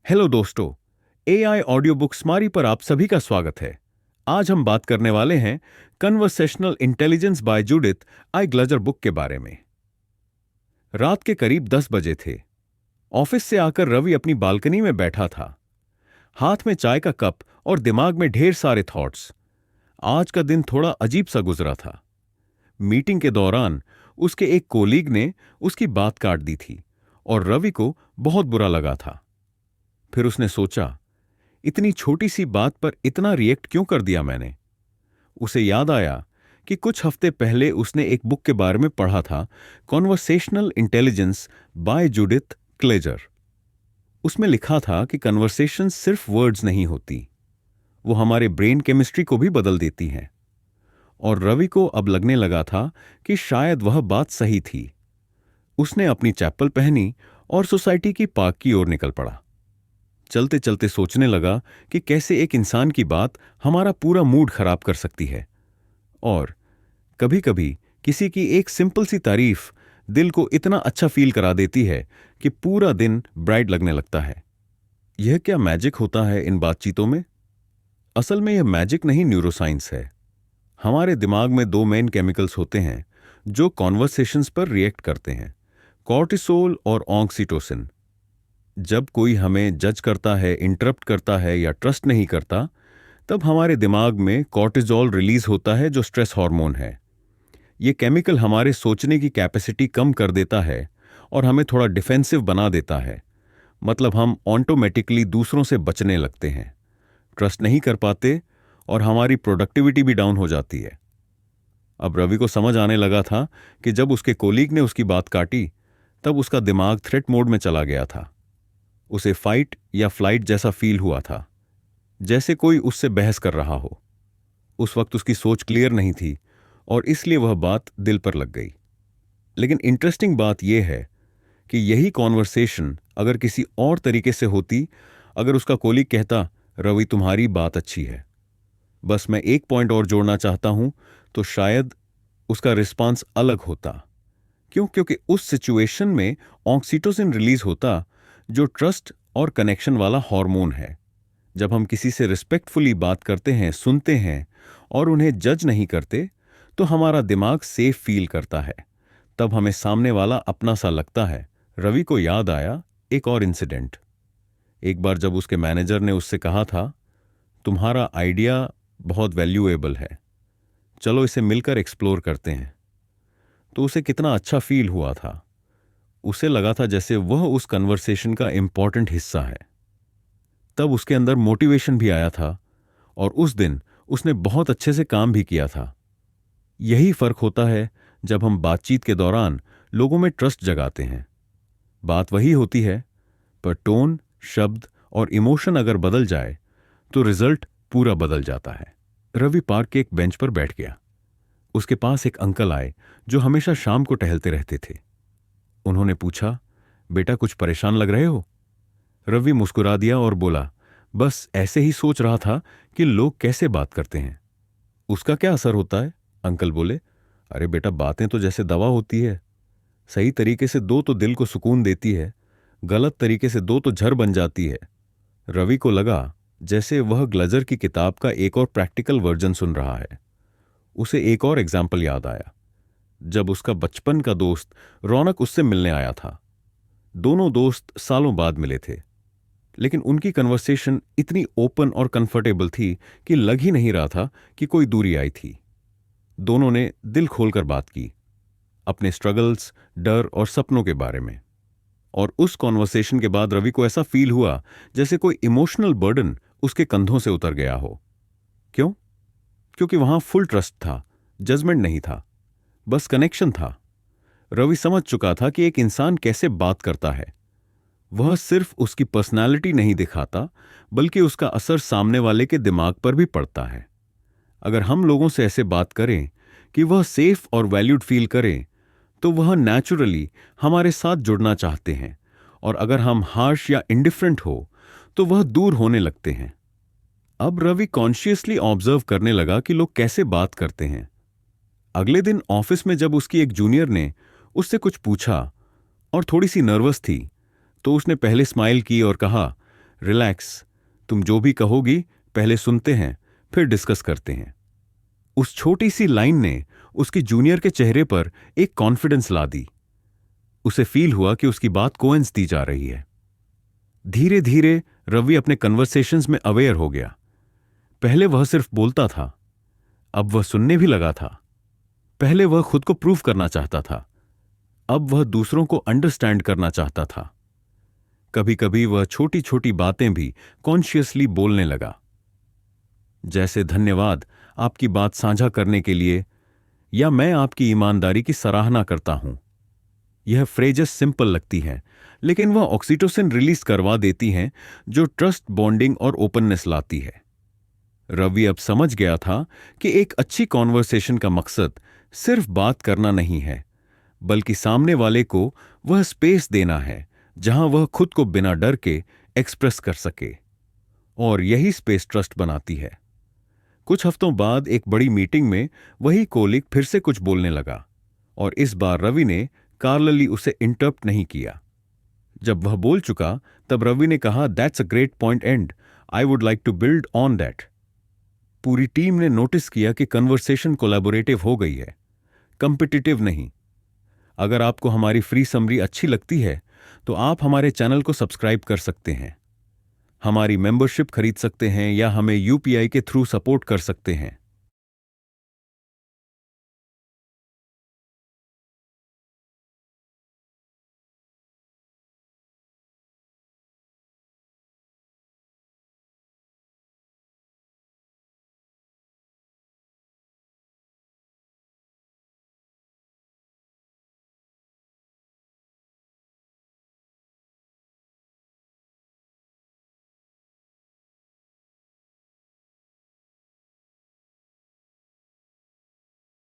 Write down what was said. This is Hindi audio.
हेलो दोस्तों। एआई ऑडियो बुक स्मारी पर आप सभी का स्वागत है। आज हम बात करने वाले हैं कन्वर्सेशनल इंटेलिजेंस बाय जूडिथ आई ग्लजर बुक के बारे में। रात के करीब 10 बजे थे। ऑफिस से आकर रवि अपनी बालकनी में बैठा था, हाथ में चाय का कप और दिमाग में ढेर सारे थॉट्स। आज का दिन थोड़ा अजीब सा गुजरा था। मीटिंग के दौरान उसके एक कोलीग ने उसकी बात काट दी थी और रवि को बहुत बुरा लगा था। फिर उसने सोचा, इतनी छोटी सी बात पर इतना रिएक्ट क्यों कर दिया मैंने। उसे याद आया कि कुछ हफ्ते पहले उसने एक बुक के बारे में पढ़ा था, कॉन्वर्सेशनल इंटेलिजेंस बाय जूडिथ क्लेजर। उसमें लिखा था कि कन्वर्सेशन सिर्फ वर्ड्स नहीं होती, वो हमारे ब्रेन केमिस्ट्री को भी बदल देती हैं। और रवि को अब लगने लगा था कि शायद वह बात सही थी। उसने अपनी चैपल पहनी और सोसाइटी की पार्क की ओर निकल पड़ा। चलते चलते सोचने लगा कि कैसे एक इंसान की बात हमारा पूरा मूड खराब कर सकती है, और कभी कभी किसी की एक सिंपल सी तारीफ दिल को इतना अच्छा फील करा देती है कि पूरा दिन ब्राइट लगने लगता है। यह क्या मैजिक होता है इन बातचीतों में? असल में यह मैजिक नहीं, न्यूरोसाइंस है। हमारे दिमाग में दो मेन केमिकल्स होते हैं जो कॉन्वर्सेशंस पर रिएक्ट करते हैं, कॉर्टिसोल और ऑक्सीटोसिन। जब कोई हमें जज करता है, इंटरप्ट करता है या ट्रस्ट नहीं करता, तब हमारे दिमाग में कॉर्टिसोल रिलीज होता है जो स्ट्रेस हार्मोन है। ये केमिकल हमारे सोचने की कैपेसिटी कम कर देता है और हमें थोड़ा डिफेंसिव बना देता है। मतलब हम ऑटोमेटिकली दूसरों से बचने लगते हैं, ट्रस्ट नहीं कर पाते और हमारी प्रोडक्टिविटी भी डाउन हो जाती है। अब रवि को समझ आने लगा था कि जब उसके कोलीग ने उसकी बात काटी, तब उसका दिमाग थ्रेट मोड में चला गया था। उसे फाइट या फ्लाइट जैसा फील हुआ था, जैसे कोई उससे बहस कर रहा हो। उस वक्त उसकी सोच क्लियर नहीं थी और इसलिए वह बात दिल पर लग गई। लेकिन इंटरेस्टिंग बात यह है कि यही कॉन्वर्सेशन अगर किसी और तरीके से होती, अगर उसका कोलीग कहता, रवि तुम्हारी बात अच्छी है, बस मैं एक पॉइंट और जोड़ना चाहता हूं, तो शायद उसका रिस्पांस अलग होता। क्योंकि उस सिचुएशन में ऑक्सीटोसिन रिलीज होता, जो ट्रस्ट और कनेक्शन वाला हार्मोन है। जब हम किसी से रिस्पेक्टफुली बात करते हैं, सुनते हैं और उन्हें जज नहीं करते, तो हमारा दिमाग सेफ फील करता है। तब हमें सामने वाला अपना सा लगता है। रवि को याद आया एक और इंसिडेंट। एक बार जब उसके मैनेजर ने उससे कहा था, तुम्हारा आइडिया बहुत वैल्यूएबल है, चलो इसे मिलकर एक्सप्लोर करते हैं, तो उसे कितना अच्छा फील हुआ था। उसे लगा था जैसे वह उस कन्वर्सेशन का इंपॉर्टेंट हिस्सा है। तब उसके अंदर मोटिवेशन भी आया था और उस दिन उसने बहुत अच्छे से काम भी किया था। यही फर्क होता है जब हम बातचीत के दौरान लोगों में ट्रस्ट जगाते हैं। बात वही होती है, पर टोन, शब्द और इमोशन अगर बदल जाए तो रिजल्ट पूरा बदल जाता है। रवि पार्क के एक बेंच पर बैठ गया। उसके पास एक अंकल आए जो हमेशा शाम को टहलते रहते थे। उन्होंने पूछा, बेटा कुछ परेशान लग रहे हो? रवि मुस्कुरा दिया और बोला, बस ऐसे ही सोच रहा था कि लोग कैसे बात करते हैं। उसका क्या असर होता है? अंकल बोले, अरे बेटा, बातें तो जैसे दवा होती है। सही तरीके से दो तो दिल को सुकून देती है, गलत तरीके से दो तो जहर बन जाती है। रवि को लगा जैसे वह ग्लजर की किताब का एक और प्रैक्टिकल वर्जन सुन रहा है। उसे एक और एग्जाम्पल याद आया, जब उसका बचपन का दोस्त रौनक उससे मिलने आया था। दोनों दोस्त सालों बाद मिले थे, लेकिन उनकी कन्वर्सेशन इतनी ओपन और कंफर्टेबल थी कि लग ही नहीं रहा था कि कोई दूरी आई थी। दोनों ने दिल खोलकर बात की, अपने स्ट्रगल्स, डर और सपनों के बारे में। और उस कॉन्वर्सेशन के बाद रवि को ऐसा फील हुआ जैसे कोई इमोशनल बर्डन उसके कंधों से उतर गया हो। क्यों? क्योंकि वहां फुल ट्रस्ट था, जजमेंट नहीं था, बस कनेक्शन था। रवि समझ चुका था कि एक इंसान कैसे बात करता है। वह सिर्फ उसकी पर्सनालिटी नहीं दिखाता, बल्कि उसका असर सामने वाले के दिमाग पर भी पड़ता है। अगर हम लोगों से ऐसे बात करें कि वह सेफ और वैल्यूड फील करें, तो वह नेचुरली हमारे साथ जुड़ना चाहते हैं, और अगर हम हार्श या इंडिफरेंट हो तो वह दूर होने लगते हैं। अब रवि कॉन्शियसली ऑब्जर्व करने लगा कि लोग कैसे बात करते हैं। अगले दिन ऑफिस में जब उसकी एक जूनियर ने उससे कुछ पूछा और थोड़ी सी नर्वस थी, तो उसने पहले स्माइल की और कहा, रिलैक्स, तुम जो भी कहोगी पहले सुनते हैं, फिर डिस्कस करते हैं। उस छोटी सी लाइन ने उसकी जूनियर के चेहरे पर एक कॉन्फिडेंस ला दी। उसे फील हुआ कि उसकी बात कोइंस दी जा रही है। धीरे धीरे रवि अपने कन्वर्सेशंस में अवेयर हो गया। पहले वह सिर्फ बोलता था, अब वह सुनने भी लगा था। पहले वह खुद को प्रूव करना चाहता था, अब वह दूसरों को अंडरस्टैंड करना चाहता था। कभी कभी वह छोटी छोटी बातें भी कॉन्शियसली बोलने लगा, जैसे धन्यवाद आपकी बात साझा करने के लिए, या मैं आपकी ईमानदारी की सराहना करता हूं। यह फ्रेजेस सिंपल लगती हैं, लेकिन वह ऑक्सीटोसिन रिलीज करवा देती हैं, जो ट्रस्ट बॉन्डिंग और ओपननेस लाती है। रवि अब समझ गया था कि एक अच्छी कॉन्वर्सेशन का मकसद सिर्फ बात करना नहीं है, बल्कि सामने वाले को वह स्पेस देना है जहां वह खुद को बिना डर के एक्सप्रेस कर सके। और यही स्पेस ट्रस्ट बनाती है। कुछ हफ्तों बाद एक बड़ी मीटिंग में वही कोलिग फिर से कुछ बोलने लगा, और इस बार रवि ने कार्लली उसे इंटरप्ट नहीं किया। जब वह बोल चुका, तब रवि ने कहा, that's a great point and I would like to build on that. पूरी टीम ने नोटिस किया कि कन्वर्सेशन कोलैबोरेटिव हो गई है, कंपिटिटिव नहीं। अगर आपको हमारी फ्री समरी अच्छी लगती है तो आप हमारे चैनल को सब्सक्राइब कर सकते हैं, हमारी मेंबरशिप खरीद सकते हैं, या हमें यूपीआई के थ्रू सपोर्ट कर सकते हैं।